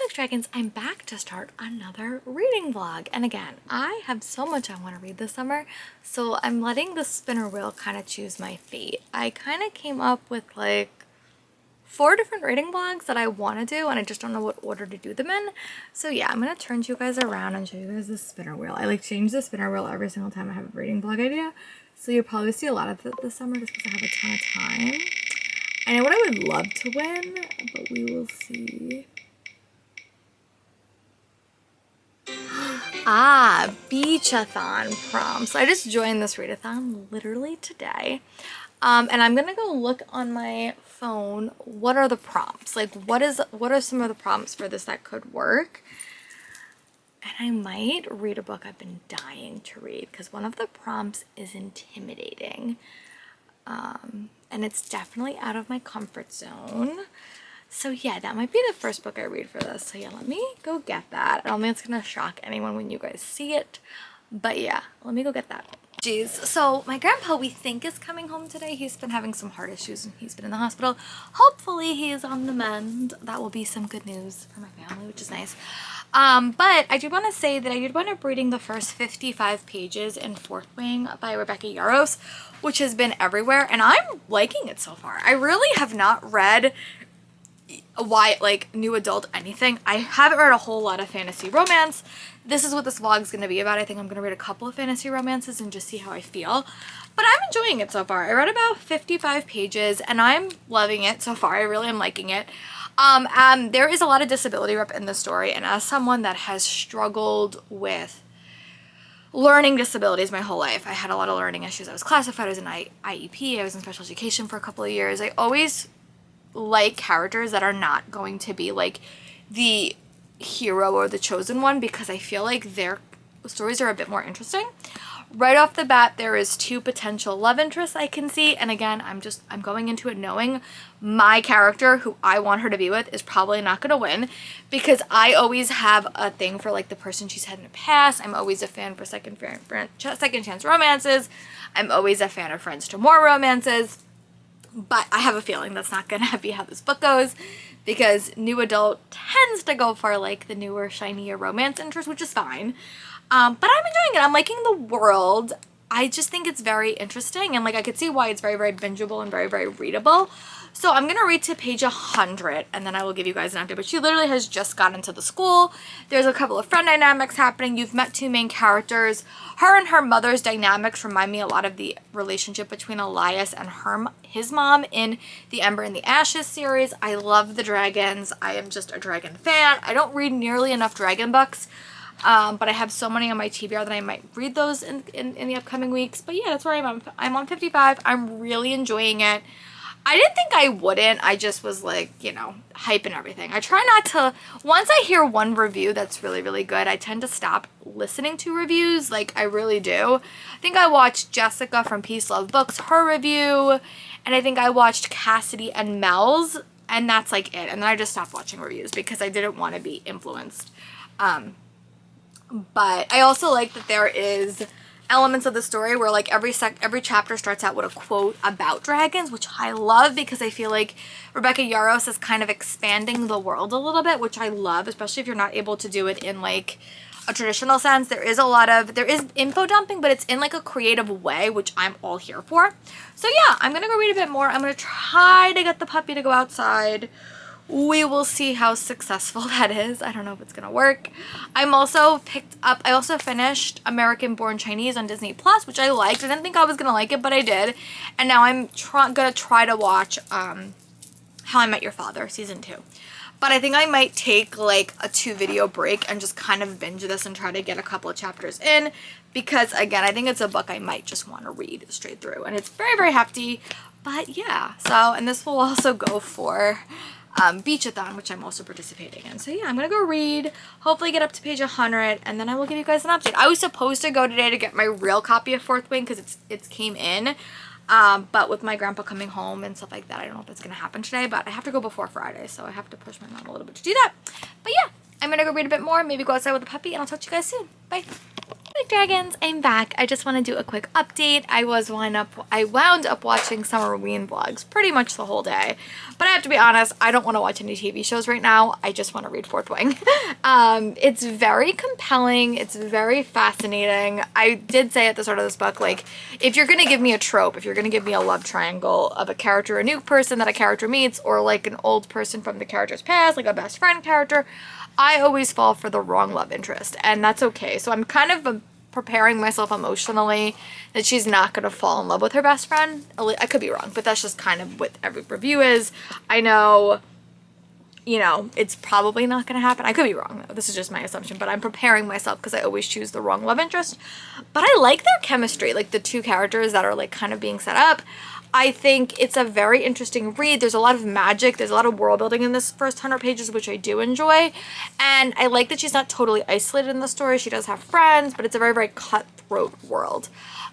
Fourthwing Dragons, I'm back to start another reading vlog. And again, I have so much I want to read this summer, so I'm letting the spinner wheel kind of choose my fate. I kind of came up with like 4 different reading vlogs that I want to do, and I just don't know what order to do them in. So yeah, I'm going to turn you guys around and show you guys the spinner wheel. I like change the spinner wheel every single time I have a reading vlog idea, so you'll probably see a lot of it this summer just because I have a ton of time. I know what I would love to win, but we will see. Beachathon prom. So I just joined this readathon literally today. And I'm gonna go look on my phone. What are the prompts? Like what are some of the prompts for this that could work? And I might read a book I've been dying to read because one of the prompts is intimidating. And it's definitely out of my comfort zone. So yeah, that might be the first book I read for this. So yeah, let me go get that. I don't think it's gonna shock anyone when you guys see it, but yeah, let me go get that. Jeez, so my grandpa, we think, is coming home today. He's been having some heart issues and he's been in the hospital. Hopefully he is on the mend. That will be some good news for my family, which is nice. But I do want to say that I did wind up reading the first 55 pages in Fourth Wing by Rebecca Yarros, which has been everywhere, and I'm liking it so far. I really have not read new adult anything. I haven't read a whole lot of fantasy romance. This is what this vlog's gonna be about. I think I'm gonna read a couple of fantasy romances and just see how I feel. But I'm enjoying it so far. I read about 55 pages and I'm loving it so far. I really am liking it. There is a lot of disability rep in the story, and as someone that has struggled with learning disabilities my whole life, I had a lot of learning issues. I was classified as an IEP. I was in special education for a couple of years. I always like characters that are not going to be like the hero or the chosen one, because I feel like their stories are a bit more interesting. Right off the bat, there is 2 potential love interests I can see, and again, I'm going into it knowing my character, who I want her to be with, is probably not going to win, because I always have a thing for like the person she's had in the past. I'm always a fan for second chance romances. I'm always a fan of friends to more romances. But I have a feeling that's not going to be how this book goes, because new adult tends to go for like the newer, shinier romance interest, which is fine. But I'm enjoying it. I'm liking the world. I just think it's very interesting, and like I could see why it's very, very bingeable and very, very readable. So I'm going to read to page 100 and then I will give you guys an update. But she literally has just gotten to the school. There's a couple of friend dynamics happening. You've met 2 main characters. Her and her mother's dynamics remind me a lot of the relationship between Elias and his mom in the Ember and the Ashes series. I love the dragons. I am just a dragon fan. I don't read nearly enough dragon books. But I have so many on my TBR that I might read those in the upcoming weeks. But yeah, that's where I'm on. I'm on 55. I'm really enjoying it. I didn't think I wouldn't. I just was like, you know, hype and everything. I try not to, once I hear one review that's really, really good, I tend to stop listening to reviews. Like, I really do. I think I watched Jessica from Peace Love Books, her review, and I think I watched Cassidy and Mel's, and that's like it. And then I just stopped watching reviews because I didn't want to be influenced. But I also like that there is elements of the story where like every chapter starts out with a quote about dragons, which I love, because I feel like Rebecca Yarros is kind of expanding the world a little bit, which I love, especially if you're not able to do it in like a traditional sense. There is info dumping, but it's in like a creative way, which I'm all here for. So yeah, I'm gonna go read a bit more. I'm gonna try to get the puppy to go outside. We will see how successful that is. I don't know if it's gonna work. I also finished American Born Chinese on Disney Plus, which I liked. I didn't think I was gonna like it, but I did. And now I'm gonna try to watch How I Met Your Father season 2. But I think I might take like a 2 video break and just kind of binge this and try to get a couple of chapters in, because again, I think it's a book I might just want to read straight through, and it's very, very hefty. But yeah, so, and this will also go for Beachathon, which I'm also participating in. So yeah, I'm gonna go read, hopefully get up to page 100, and then I will give you guys an update. I was supposed to go today to get my real copy of Fourth Wing because it's came in, but with my grandpa coming home and stuff like that, I don't know if it's gonna happen today, but I have to go before Friday, so I have to push my mom a little bit to do that. But yeah, I'm gonna go read a bit more, maybe go outside with the puppy, and I'll talk to you guys soon. Bye. Mystic Dragons, I'm back. I just want to do a quick update. I wound up watching Summerween vlogs pretty much the whole day. But I have to be honest, I don't want to watch any TV shows right now. I just want to read Fourth Wing. It's very compelling. It's very fascinating. I did say at the start of this book, like, if you're going to give me a trope, if you're going to give me a love triangle of a character, a new person that a character meets, or like an old person from the character's past, like a best friend character, I always fall for the wrong love interest, and that's okay. So I'm kind of preparing myself emotionally that she's not going to fall in love with her best friend. I could be wrong, but that's just kind of what every review is. I know, you know, it's probably not going to happen. I could be wrong, though. This is just my assumption, but I'm preparing myself because I always choose the wrong love interest. But I like their chemistry, like the two characters that are like kind of being set up. I think it's a very interesting read. There's a lot of magic. There's a lot of world building in this first 100 pages, which I do enjoy. And I like that she's not totally isolated in the story. She does have friends, but it's a very, very cutthroat world.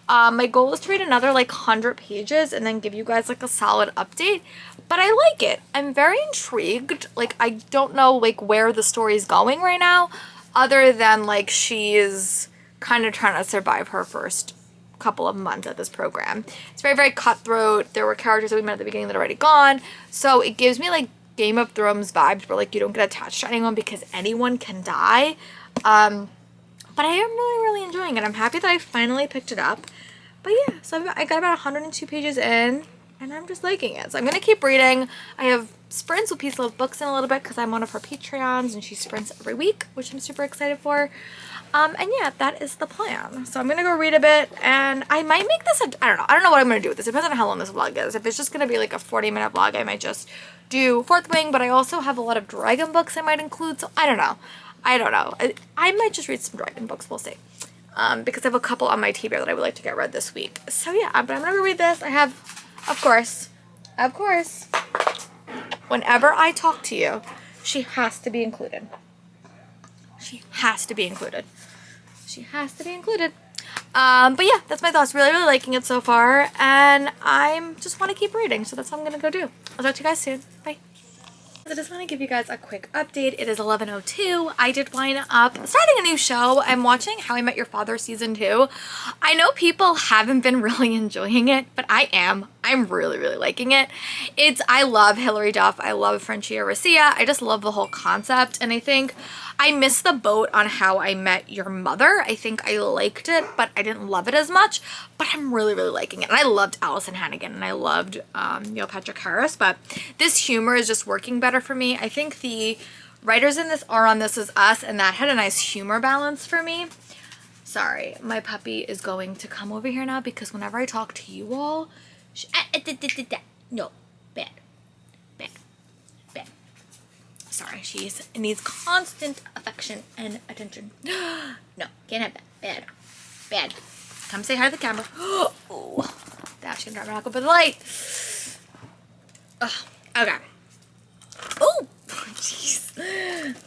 My goal is to read another like 100 pages and then give you guys like a solid update. But I like it. I'm very intrigued. Like, I don't know like where the story is going right now, other than like she's kind of trying to survive her first couple of months at this program. It's very, very cutthroat. There were characters that we met at the beginning that are already gone. So it gives me like Game of Thrones vibes where like you don't get attached to anyone because anyone can die. But I am really, really enjoying it. I'm happy that I finally picked it up. But yeah, so I got about 102 pages in and I'm just liking it. So I'm going to keep reading. I have sprints with Peace Love Books in a little bit because I'm one of her Patreons and she sprints every week, which I'm super excited for. And yeah, that is the plan. So I'm going to go read a bit and I might make this I don't know what I'm going to do with this. It depends on how long this vlog is. If it's just going to be like a 40-minute vlog, I might just do Fourth Wing, but I also have a lot of dragon books I might include. So I don't know. I might just read some dragon books. We'll see. Because I have a couple on my TBR that I would like to get read this week. So yeah, but I'm going to read this. I have, of course, whenever I talk to you, she has to be included. She has to be included. She has to be included. But yeah, that's my thoughts. Really, really liking it so far. And I just want to keep reading. So that's what I'm going to go do. I'll talk to you guys soon. Bye. I just want to give you guys a quick update. It is 11:02. I did wind up starting a new show. I'm watching How I Met Your Father season 2. I know people haven't been really enjoying it, but I am. I'm really, really liking it. I love Hilary Duff. I love Frenchie Arisia. I just love the whole concept. And I think I missed the boat on How I Met Your Mother. I think I liked it, but I didn't love it as much. But I'm really, really liking it. And I loved Allison Hannigan and I loved Neil Patrick Harris. But this humor is just working better for me. I think the writers in this are on This Is Us, and that had a nice humor balance for me. Sorry, my puppy is going to come over here now because whenever I talk to you all, no, bad. Sorry, she needs constant affection and attention. No, can't have that. Bad. Come say hi to the camera. Oh, Dash can try to knock over the light. Ugh, okay. Oh, jeez.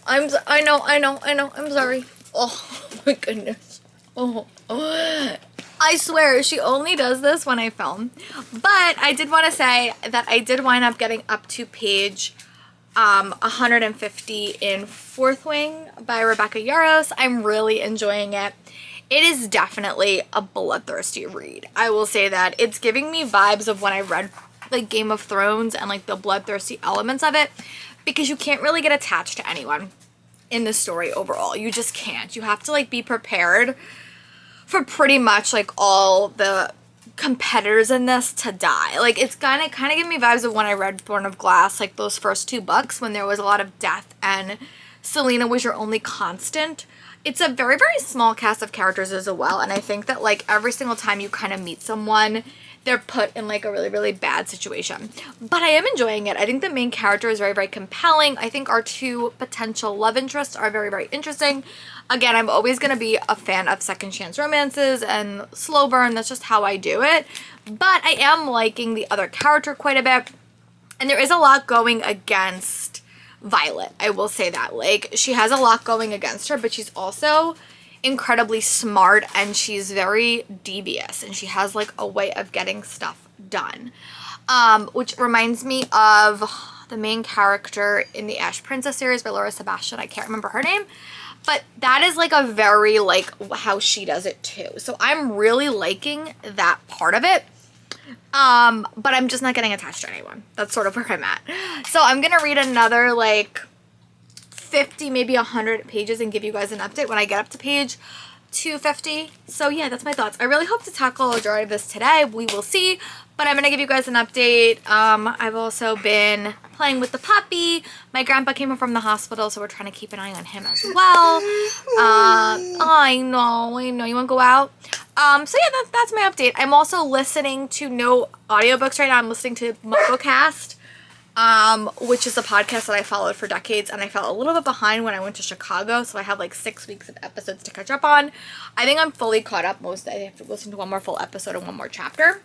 I know. I'm sorry. Oh my goodness. Oh. I swear she only does this when I film. But I did want to say that I did wind up getting up to page 150 in Fourth Wing by Rebecca Yarros. I'm really enjoying it. It is definitely a bloodthirsty read. I will say that. It's giving me vibes of when I read like Game of Thrones and like the bloodthirsty elements of it, because you can't really get attached to anyone in the story overall. You just can't. You have to like be prepared for pretty much like all the competitors in this to die. Like, it's kind of giving me vibes of when I read Born of Glass, like those first 2 books when there was a lot of death and Selena was your only constant. It's a very, very small cast of characters as well, and I think that like every single time you kind of meet someone, they're put in like a really, really bad situation. But I am enjoying it. I think the main character is very, very compelling. I think our 2 potential love interests are very, very interesting. Again, I'm always going to be a fan of second chance romances and slow burn. That's just how I do it. But I am liking the other character quite a bit. And there is a lot going against Violet. I will say that. Like, she has a lot going against her, but she's also incredibly smart and she's very devious. And she has like a way of getting stuff done. Which reminds me of the main character in the Ash Princess series by Laura Sebastian. I can't remember her name. but that is like a very like how she does it too. So I'm really liking that part of it. But I'm just not getting attached to anyone. That's sort of where I'm at. So I'm gonna read another like 50, maybe 100 pages and give you guys an update when I get up to page 250. So yeah, that's my thoughts. I really hope to tackle a majority of this today. We will see, but I'm gonna give you guys an update. I've also been playing with the puppy. My grandpa came home from the hospital, so we're trying to keep an eye on him as well. I know. You wanna go out? So yeah, that's my update. I'm also listening to no audiobooks right now. I'm listening to MuggleCast, which is a podcast that I followed for decades, and I felt a little bit behind when I went to Chicago, so I have like 6 weeks of episodes to catch up on. I think I'm fully caught up. I have to listen to one more full episode and one more chapter.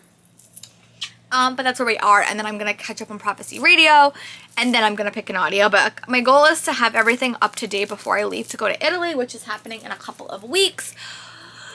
But that's where we are, and then I'm gonna catch up on Prophecy Radio, and then I'm gonna pick an audiobook. My goal is to have everything up to date before I leave to go to Italy, which is happening in a couple of weeks.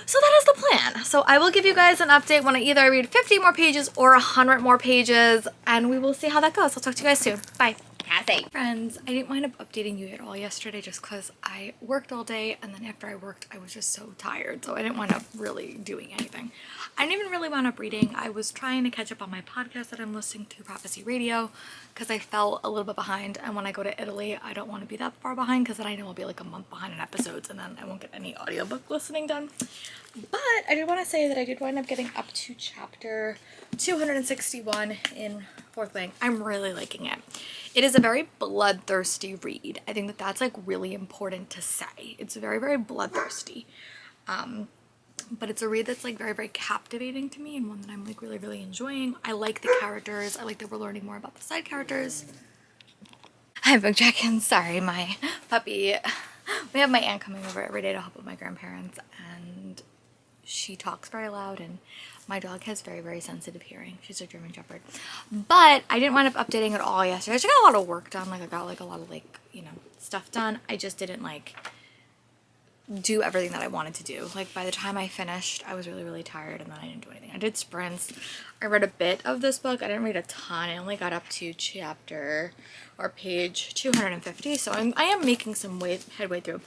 So that is the plan. So I will give you guys an update when I either read 50 more pages or 100 more pages, and we will see how that goes. I'll talk to you guys soon. Bye. Cassie. Friends, I didn't wind up updating you at all yesterday just because I worked all day, and then after I worked, I was just so tired, so I didn't wind up really doing anything. I didn't even really wind up reading. I was trying to catch up on my podcast that I'm listening to, Prophecy Radio, because I fell a little bit behind, and when I go to Italy, I don't want to be that far behind because then I know I'll be like a month behind in episodes, and then I won't get any audiobook listening done. But I did want to say that I did wind up getting up to chapter 261 in Fourthwing. I'm really liking it. It is a very bloodthirsty read. I think that that's like really important to say. It's very, very bloodthirsty. But it's a read that's like very, very captivating to me and one that I'm like really, really enjoying. I like the characters. I like that we're learning more about the side characters. Hi, Book Jackins. Sorry, my puppy. We have my aunt coming over every day to help with my grandparents, and she talks very loud, and my dog has very, very sensitive hearing. She's a German Shepherd. But I didn't wind up updating at all yesterday. I just got a lot of work done. Like I got like a lot of like, you know, stuff done. I just didn't like do everything that I wanted to do. Like by the time I finished, I was really, really tired, and then I didn't do anything. I did sprints. I read a bit of this book. I didn't read a ton. I only got up to chapter or page 250, so I am making some headway through,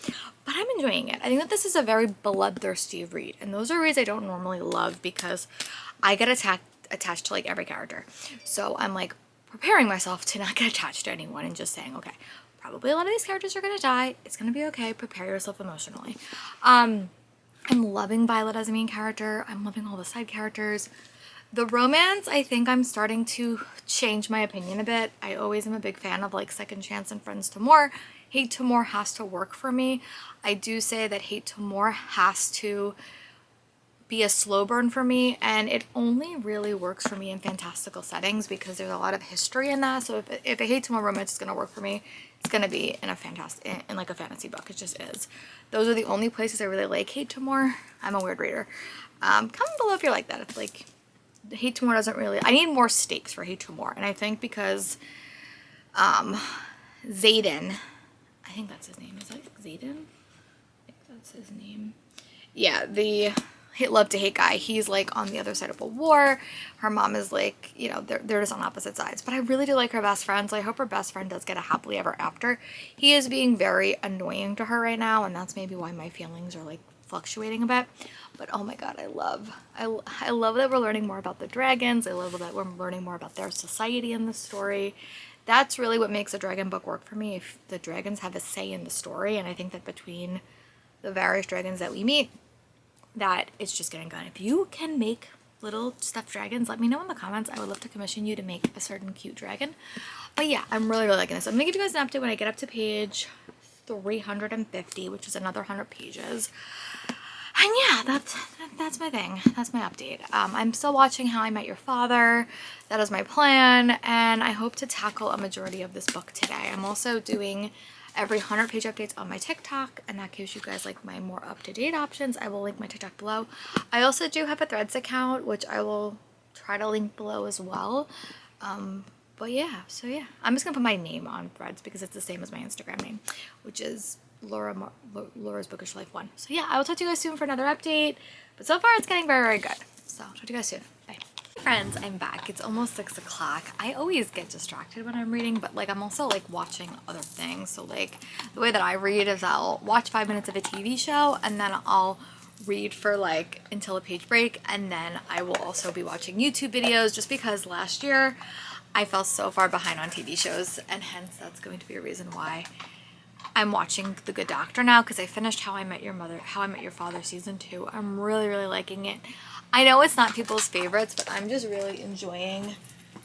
but I'm enjoying it. I think that this is a very bloodthirsty read, and those are reads I don't normally love because I get attached to like every character. So I'm like preparing myself to not get attached to anyone and just saying, okay, probably a lot of these characters are gonna die. It's gonna be okay. Prepare yourself emotionally. I'm loving Violet as a main character. I'm loving all the side characters. The romance, I think I'm starting to change my opinion a bit. I always am a big fan of like Second Chance and Friends to More. Hate to More has to work for me. I do say that Hate to More has to be a slow burn for me, and it only really works for me in fantastical settings because there's a lot of history in that. So if a Hate to More romance is going to work for me, it's going to be in a like a fantasy book. It just is. Those are the only places I really like Hate to More. I'm a weird reader. Comment below if you're like that. If like Hate to More doesn't really, I need more stakes for Hate to More, and I think because Zayden, I think that's his name. Is that Zayden? I think that's his name. Yeah, the love to hate guy. He's like on the other side of a war. Her mom is like, you know, they're just on opposite sides. But I really do like her best friend, so I hope her best friend does get a happily ever after. He is being very annoying to her right now, and that's maybe why my feelings are like fluctuating a bit. But oh my god, I love that we're learning more about the dragons. I love that we're learning more about their society in the story. That's really what makes a dragon book work for me, if the dragons have a say in the story. And I think that between the various dragons that we meet, that it's just getting good. If you can make little stuffed dragons, let me know in the comments. I would love to commission you to make a certain cute dragon. But yeah, I'm really, really liking this. I'm gonna give you guys an update when I get up to page 350, which is another 100 pages. And yeah, that's my thing. That's my update. I'm still watching How I Met Your Father. That is my plan, and I hope to tackle a majority of this book today. I'm also doing every 100-page updates on my TikTok, and that gives you guys like my more up-to-date options. I will link my TikTok below. I also do have a Threads account, which I will try to link below as well. But yeah, so yeah, I'm just gonna put my name on Threads because it's the same as my Instagram name, which is Laura's Bookish Life 1. So yeah, I will talk to you guys soon for another update. But so far, it's getting very, very good. So talk to you guys soon. Bye. friends, I'm back. It's almost 6 o'clock. I always get distracted when I'm reading, but like I'm also like watching other things. So like the way that I read is I'll watch 5 minutes of a TV show and then I'll read for like until a page break, and then I will also be watching YouTube videos, just because last year I fell so far behind on TV shows, and hence that's going to be a reason why I'm watching The Good Doctor now, because I finished How I Met Your Father season 2. I'm really liking it. I know it's not people's favorites, but I'm just really enjoying.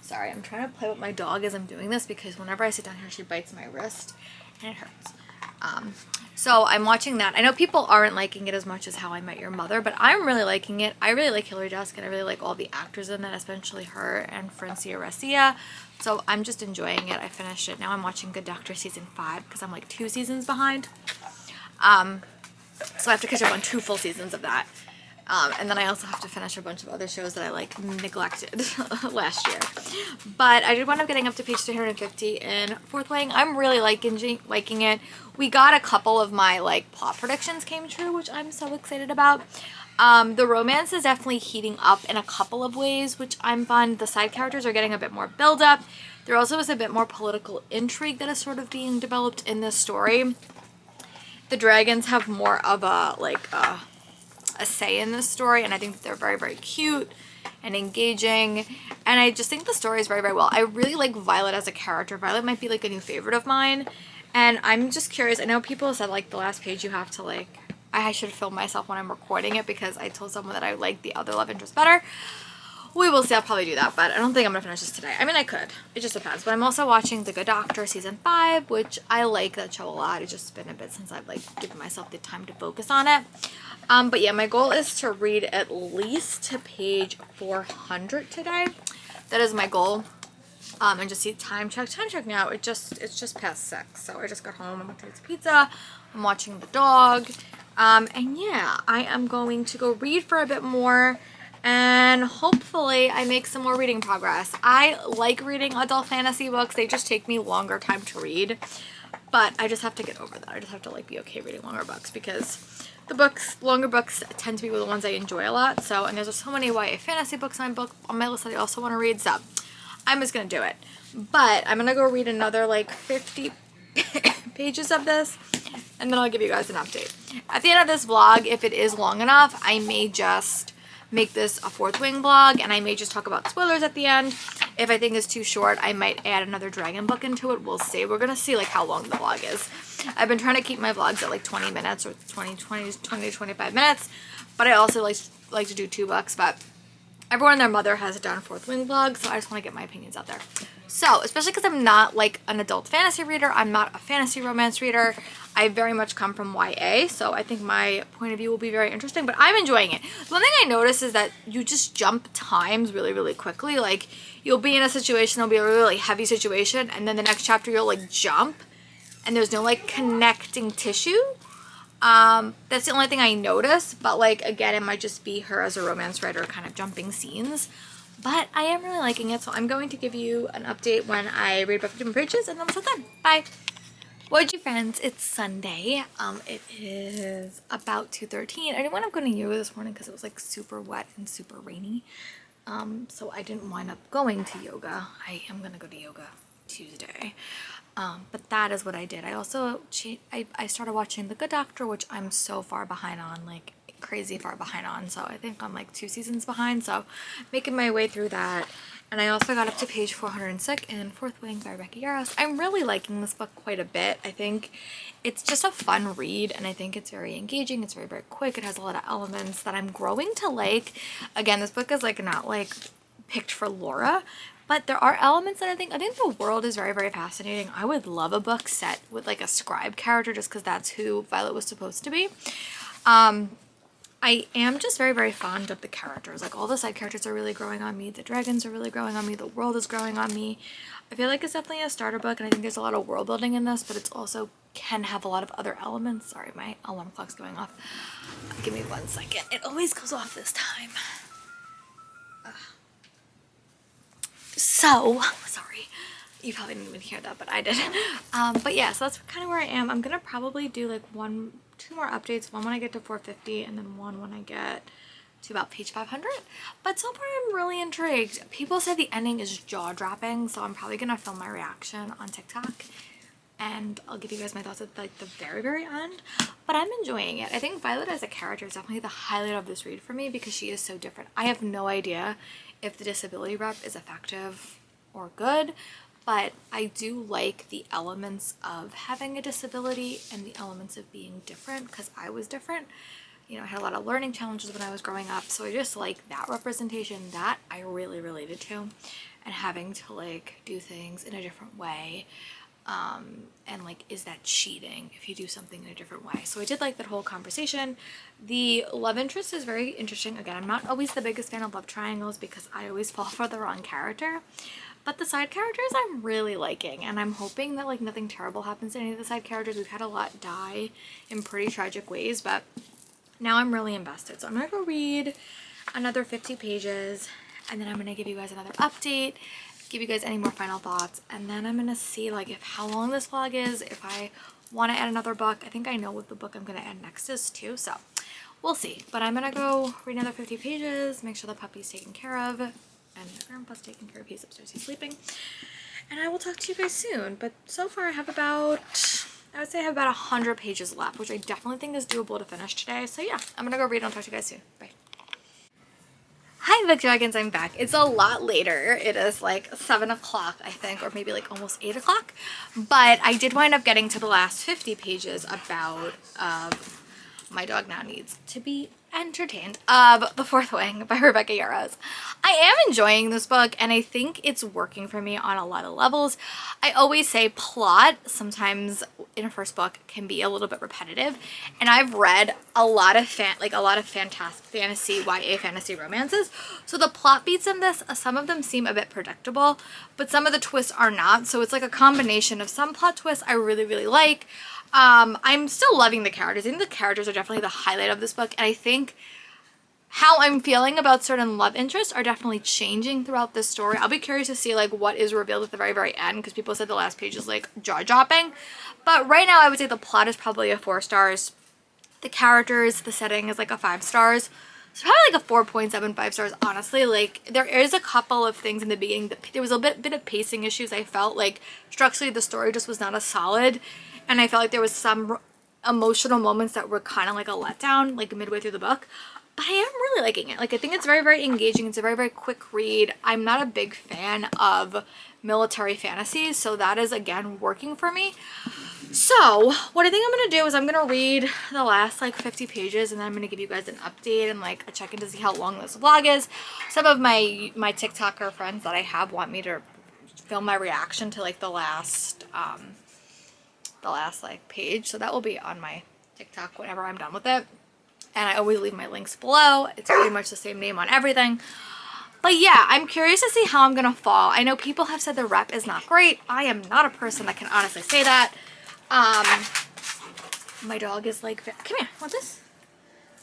Sorry, I'm trying to play with my dog as I'm doing this, because whenever I sit down here she bites my wrist and it hurts. So I'm watching that. I know people aren't liking it as much as How I Met Your Mother, but I'm really liking it. I really like Hilary Dusk, and I really like all the actors in that, especially her and Francia Racia. So I'm just enjoying it. I finished it. Now I'm watching Good Doctor season 5 because I'm like 2 seasons behind. So I have to catch up on 2 full seasons of that. And then I also have to finish a bunch of other shows that I like neglected last year. But I did wind up getting up to page 350 in Fourth Wing. I'm really liking it. We got a couple of my like plot predictions came true, which I'm so excited about. The romance is definitely heating up in a couple of ways, which I'm fun. The side characters are getting a bit more build up. There also is a bit more political intrigue that is sort of being developed in this story. The dragons have more of a say in this story, and I think that they're very cute and engaging, and I just think the story is very well. I really like Violet as a character. Violet might be like a new favorite of mine, and I'm just curious. I know people said like the last page you have to like, I should film myself when I'm recording it, because I told someone that I like the other love interest better. We will see. I'll probably do that, but I don't think I'm gonna finish this today. I mean, I could. It just depends. But I'm also watching The Good Doctor season 5, which I like that show a lot. It's just been a bit since I've like given myself the time to focus on it. But yeah, my goal is to read at least to page 400 today. That is my goal. And just see time check now. It's just past 6. So I just got home. I'm gonna eat pizza. I'm watching the dog. And yeah, I am going to go read for a bit more, and hopefully I make some more reading progress. I like reading adult fantasy books. They just take me longer time to read, but I just have to get over that. I just have to like be okay reading longer books, because longer books tend to be the ones I enjoy a lot. So, and there's just so many YA fantasy books on my list that I also want to read, so I'm just gonna do it. But I'm gonna go read another like 50 pages of this, and then I'll give you guys an update. At the end of this vlog, if it is long enough, I may just make this a Fourth Wing vlog, and I may just talk about spoilers at the end. If I think it's too short, I might add another dragon book into it. We'll see. We're gonna see like how long the vlog is. I've been trying to keep my vlogs at like 20 minutes or 20 to 25 minutes, but I also like to do 2 books. But everyone and their mother has done Fourth Wing vlogs, so I just want to get my opinions out there. So, especially because I'm not like an adult fantasy reader, I'm not a fantasy romance reader. I very much come from YA, so I think my point of view will be very interesting, but I'm enjoying it. One thing I notice is that you just jump times really quickly. Like, you'll be in a situation, there'll be a really heavy situation, and then the next chapter you'll like jump, and there's no like connecting tissue. That's the only thing I notice, but like, again, it might just be her as a romance writer kind of jumping scenes. But I am really liking it, so I'm going to give you an update when I read about 50 pages, and then we'll done. Bye! What'd you friends? It's Sunday. It is about 2:13. I didn't wind up going to yoga this morning because it was like super wet and super rainy. So I didn't wind up going to yoga. I am gonna go to yoga Tuesday. But that is what I did. I also I started watching The Good Doctor, which I'm so far behind on, like crazy far behind on. So I think I'm like 2 seasons behind. So making my way through that. And I also got up to page 406 in Fourth Wing by Becky Yaros. I'm really liking this book quite a bit. I think it's just a fun read, and I think it's very engaging. It's very quick. It has a lot of elements that I'm growing to like. Again, this book is like not like picked for Laura, but there are elements that I think the world is very fascinating. I would love a book set with like a scribe character, just because that's who Violet was supposed to be. I am just very fond of the characters. Like, all the side characters are really growing on me. The dragons are really growing on me. The world is growing on me. I feel like it's definitely a starter book, and I think there's a lot of world building in this, but it's also can have a lot of other elements. Sorry, my alarm clock's going off. Give me 1 second. It always goes off this time. So, sorry. You probably didn't even hear that, but I did. But yeah, so that's kind of where I am. I'm gonna probably do like 2 more updates. One when I get to 450, and then one when I get to about page 500. But so far I'm really intrigued. People say the ending is jaw-dropping, so I'm probably gonna film my reaction on TikTok and I'll give you guys my thoughts at like the very end. But I'm enjoying it. I think Violet as a character is definitely the highlight of this read for me because she is so different. I have no idea if the disability rep is effective or good, but I do like the elements of having a disability and the elements of being different because I was different. You know, I had a lot of learning challenges when I was growing up, so I just like that representation. That I really related to, and having to like do things in a different way, and like, is that cheating if you do something in a different way? So I did like that whole conversation. The love interest is very interesting. Again, I'm not always the biggest fan of love triangles because I always fall for the wrong character, but the side characters I'm really liking, and I'm hoping that like nothing terrible happens to any of the side characters. We've had a lot die in pretty tragic ways, but now I'm really invested. So I'm gonna go read another 50 pages and then I'm gonna give you guys another update, give you guys any more final thoughts, and then I'm gonna see like if how long this vlog is, if I want to add another book. I think I know what the book I'm gonna add next is too, so we'll see. But I'm gonna go read another 50 pages, make sure the puppy's taken care of, and grandpa's taken care of. He's upstairs, he's sleeping, and I will talk to you guys soon. But so far I have about, I would say I have about 100 pages left, which I definitely think is doable to finish today. So yeah, I'm gonna go read and I'll talk to you guys soon. Bye. Hi Book Dragons, I'm back. It's a lot later. It is like 7 o'clock, I think, or maybe like almost 8 o'clock. But I did wind up getting to the last 50 pages about My Dog Now Needs to Be Entertained of The Fourth Wing by Rebecca Yarros. I am enjoying this book and I think it's working for me on a lot of levels. I always say plot sometimes in a first book can be a little bit repetitive, and I've read a lot of fantastic fantasy, YA fantasy romances, so the plot beats in this, some of them seem a bit predictable, but some of the twists are not. So it's like a combination of some plot twists I really like. I'm still loving the characters. I think the characters are definitely the highlight of this book, and I think how I'm feeling about certain love interests are definitely changing throughout this story. I'll be curious to see like what is revealed at the very end, because people said the last page is like jaw-dropping. But right now I would say the plot is probably a 4 stars. The characters, the setting is like a 5 stars. So probably like a 4.75 stars, honestly. Like there is a couple of things in the beginning that there was a bit of pacing issues. I felt like structurally the story just was not as solid, and I felt like there was some emotional moments that were kind of like a letdown like midway through the book. But I am really liking it. Like I think it's very engaging. It's a very quick read. I'm not a big fan of military fantasies, so that is again working for me. So what I think I'm gonna do is I'm gonna read the last like 50 pages and then I'm gonna give you guys an update and like a check-in to see how long this vlog is. Some of my TikToker friends that I have want me to film my reaction to like the last like page, so that will be on my TikTok whenever I'm done with it. And I always leave my links below. It's pretty much the same name on everything. But yeah, I'm curious to see how I'm gonna fall. I know people have said the rep is not great. I am not a person that can honestly say that. My dog is like, come here, want this?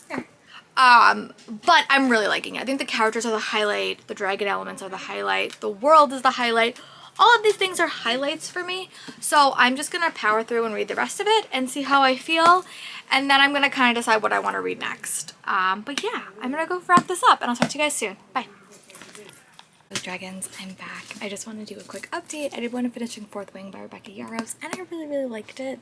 Here. But I'm really liking it. I think the characters are the highlight. The dragon elements are the highlight. The world is the highlight. All of these things are highlights for me. So I'm just gonna power through and read the rest of it and see how I feel. And then I'm gonna kind of decide what I want to read next. But yeah, I'm gonna go wrap this up and I'll talk to you guys soon. Bye. Dragons, I'm back. I just want to do a quick update. I did want to finish Fourth Wing by Rebecca Yarros, and I really liked it.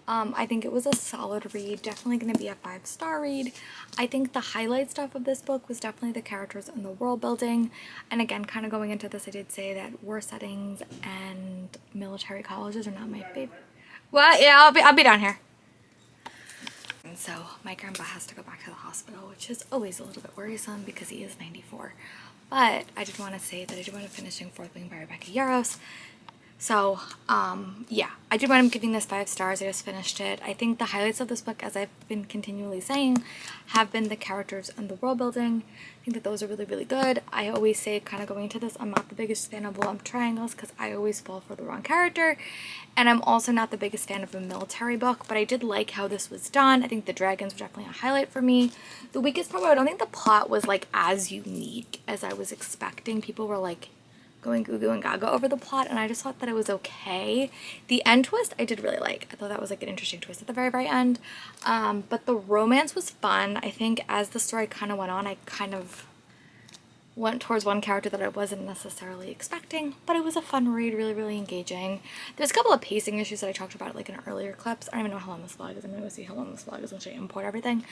I think it was a solid read, definitely going to be a 5-star read. I think the highlight stuff of this book was definitely the characters and the world building. And again, kind of going into this, I did say that war settings and military colleges are not my favorite. Well, yeah, I'll be down here. And so my grandpa has to go back to the hospital, which is always a little bit worrisome because he is 94. But I did want to say that I did want to finish Fourth Wing by Rebecca Yarros. So, yeah, I did want to giving this 5 stars. I just finished it. I think the highlights of this book, as I've been continually saying, have been the characters and the world building. I think that those are really good. I always say, kind of going into this, I'm not the biggest fan of love triangles because I always fall for the wrong character. And I'm also not the biggest fan of a military book, but I did like how this was done. I think the dragons were definitely a highlight for me. The weakest part, I don't think the plot was like as unique as I was expecting. People were like going goo goo and gaga over the plot, and I just thought that it was okay. The end twist I did really like. I thought that was like an interesting twist at the very, very end. But the romance was fun. I think as the story kind of went on, I kind of went towards one character that I wasn't necessarily expecting, but it was a fun read, really, really engaging. There's a couple of pacing issues that I talked about like in earlier clips. I don't even know how long this vlog is. I'm gonna go see how long this vlog is once I import everything.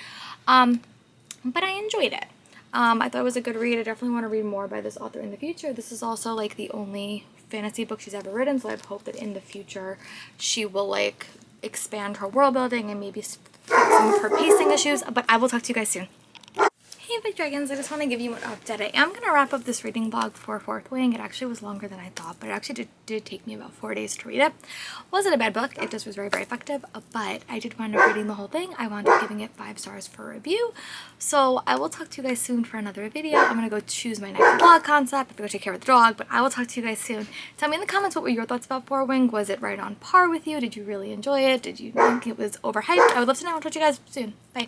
But I enjoyed it. I thought it was a good read. I definitely want to read more by this author in the future. This is also like the only fantasy book she's ever written, so I hope that in the future she will like expand her world building and maybe fix some of her pacing issues. But I will talk to you guys soon. Hey Big Dragons, I just want to give you an update. I am going to wrap up this reading vlog for Fourth Wing. It actually was longer than I thought, but it actually did take me about 4 days to read it. Wasn't a bad book, it just was very, very effective, but I did wind up reading the whole thing. I wound up giving it 5 stars for review. So I will talk to you guys soon for another video. I'm going to go choose my next vlog concept. I have to go take care of the dog, but I will talk to you guys soon. Tell me in the comments what were your thoughts about Fourth Wing. Was it right on par with you? Did you really enjoy it? Did you think it was overhyped? I would love to know. I'll talk to you guys soon. Bye.